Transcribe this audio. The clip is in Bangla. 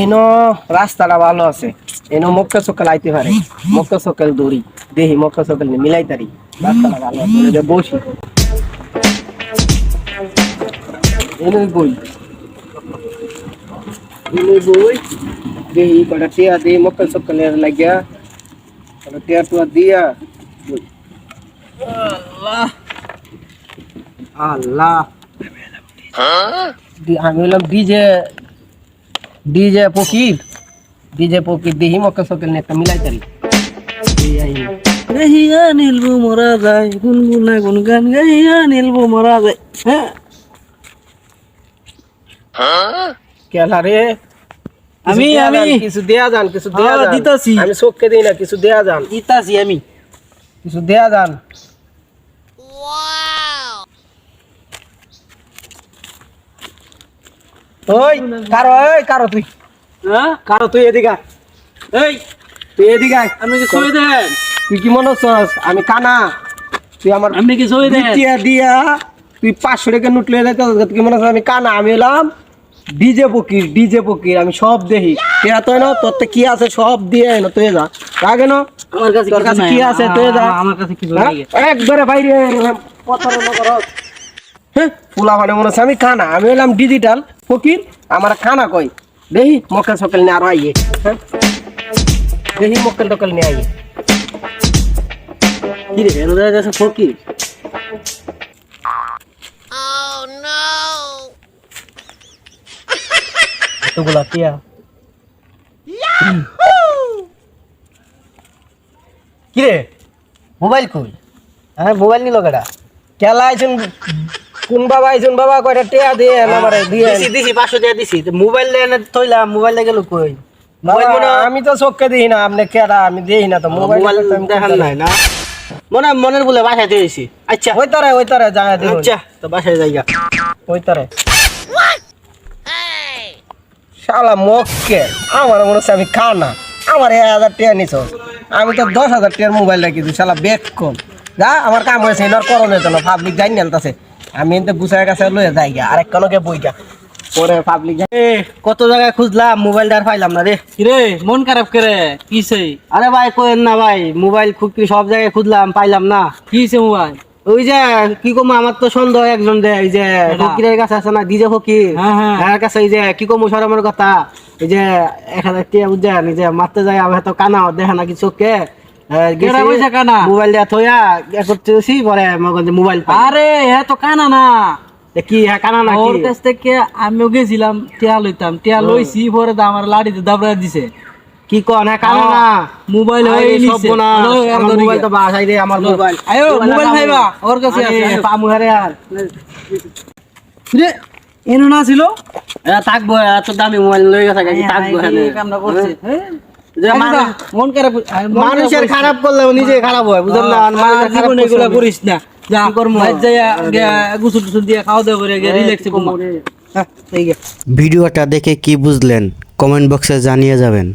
এনো রাস্তাটা ভালো আছে, এনো মক্কা সকাল আইতে পারে, মক্কা সকাল দৌড়ি দেখি মক্কা সকাল মিলাই তারি, রাস্তাটা ভালো আছে, ওই যে বসি এনো বই দেখি কটা টিয়া দিয়ে মক্কা সকালের লাগিয়া কটা টিয়া টুয়া দিয়া। আল্লাহ আল্লাহ আমি হলাম ডিজে ডিজে ফকির, ডিজে ফকির দেখি মক্কা সকাল নিয়ে একটা মিলাই তারি। গাইয়া নীলবো মরা যায়, গুনগুনা গুনগান গাইয়া নীলবো মরা যায়। হ্যাঁ কেলা রে আমি কিছু দেয়া যান, কিছু দেয়া যান, দিতাছি। আমি চোখকে দিই না, কিছু দেয়া যান, দিতাছি আমি। কিছু দেয়া যান। ওই কারো তুই, হ্যাঁ কারো তুই এদিকে আয়, এই তুই এদিকে আয়। আপনি কি ছবি দেন? তুই কি মনে হচ্ছস আমি কানা? তুই আমার আপনি কি ছবি দেন? টিয়া দিয়া তুই 500 টাকা নোট লয়ে যাইতে তুই কি মনে হচ্ছস আমি কানা? আমি এলাম ডিজে ফকির, ডিজে ফকির, আমি সব দেখি। টিয়া তো না তোর তো কি আছে সব দিয়ে না, তুই যা রাগে না, আমার কাছে তোর কাছে কি আছে তুই যা। আমার কাছে কিছু হ্যাঁ? নাই। একবারে বাইরে প্রতারণা করস। হ্যাঁ ফুলা মানে মনে হচ্ছে আমি কানা, আমি হলাম ডিজিটাল ফকির, আমার কানা কই দেখি মক্কেল সকাল নিয়ে আরো আইয়ে। হ্যাঁ দেখি মক্কেল টক্কেল নিয়ে আইয়ে। কি রে এর কাছে ফকির? এতগুলা টিয়া কি রে মোবাইল কই? হ্যাঁ মোবাইল নিল কেডা? কেলা আইছুন কোন বাবা আইছুন? বাবা কয়টা টিয়া দিয়ে আমারে দিয়ে দিছি 500 টাকা দিছি। মোবাইল এনে থইলাম, মোবাইল গেল কই? মোবাইল মনে আমি তো চোখকে দিই না, আপনি কেডা? আমি দেই না তো মোবাইল দেখান নাই না, মনের বলে বাসায় দিয়েছি। আচ্ছা ওই তারে যায় দিই। আচ্ছা তো বাসায় যাইগা। ওই তারে শালা মক্কে আমার মনে হচ্ছে আমি খানা, আমার 1000 টাকা নিছ, আমি তো 10,000 টাকার মোবাইল রাখিছি। শালা বেক কম যা, আমার কাম হয়েছে এনার করণে তো না, পাবলিক যাই নিলতাছে, আমি এনতে গুছায় কাছে লয়ে যাই গা, আরেক কানকে বইগা পরে পাবলিক কত জায়গায় খুঁজলাম, মোবাইলটা আর পাইলাম না রে। কিরে মন খারাপ করে কিছে? আরে ভাই কোয়েন না ভাই, মোবাইল সব জায়গায় খুঁজলাম পাইলাম না। কিছে মোবাইল? ওই যে কি কম, আমার তো সন্দেহ একজন দে, এই যে ফকিরের কাছে আছে না, ডিজে ফকির, হ্যাঁ, হ্যাঁ। এর কাছে এই যে কি কম সরমের কথা, এই যে 1000 টাকা বুঝছেন, এই যে মারতে যায় আমার তো কানা দেখে না কিছু চোখকে। কেডা কইছে কানা? মোবাইল দিয়া থইয়া করতেছি, পরে মোবাইল পাই। আরে এ তো কানা না, কি হ্যাঁ কানা না ওর কাছ থেকে আমিও গেছিলাম টিয়া লইতাম, টিয়া লইছি পরে তো আমার লাড়িতে দাবড়া দিছে। কি কন? হ্যাঁ কানা না, মোবাইল হয়ে নিছে। আমার মোবাইল তো বাসাই রে, আমার মোবাইল। আয়ো মোবাইল খাইবা, ওর কাছে আছে। পামু হারে আর রে এনো না ছিল, থাকবো, এত দামি মোবাইল লই গেছে, থাকবো এই কামটা করছে। যে মন খারাপ, মানুষের খারাপ করলে নিজে খারাপ হয়, বুঝলেন না? মানুষের খারাপ জীবনে এগুলা করলে করিস না, যা ভাই যাইয়া গোসল টোসল দিয়ে খাওয়া দাওয়া করে রিল্যাক্সে ঘুমা। হ্যাঁ, ঠিক আছে। ভিডিওটা দেখে কি বুঝলেন কমেন্ট বক্সে জানিয়ে যাবেন।